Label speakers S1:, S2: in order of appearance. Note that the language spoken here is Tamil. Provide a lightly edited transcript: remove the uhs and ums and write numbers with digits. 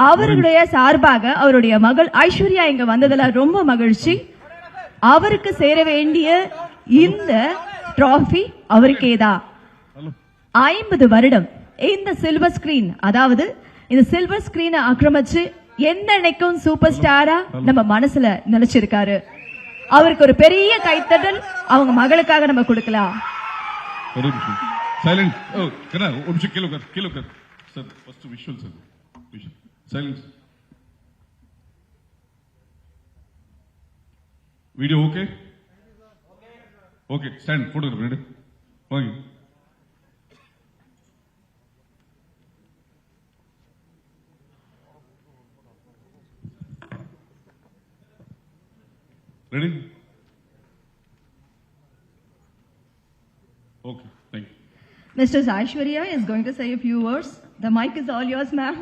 S1: அவர்களுடைய சார்பாக அவருடைய மகள் ஐஸ்வர்யா இங்க வந்ததுல ரொம்ப மகிழ்ச்சி. அவருக்கு சேர வேண்டிய இந்த டிராஃபி அவருக்கேதான். 50 வருடம் இந்த சில்வர் ஸ்கிரீன், அதாவது இந்த சில்வர் ஸ்கிரீனை ஆக்கிரமிச்சு என்னைக்கும் சூப்பர் ஸ்டாரா நம்ம மனசுல நினைச்சிருக்காரு. அவருக்கு ஒரு பெரிய கைத்தட்டல் அவங்க மகளுக்காக நம்ம கொடுக்கலாம்.
S2: Silence. Oh, can I? Kilo kar. Sir, first visual, sir. Visual. Silence. Video okay? Okay. Stand. Photograph. Ready? Fine. Ready? Okay. Thank you.
S1: Mr. Aishwarya is going to say a few words. The mic is all yours, ma'am.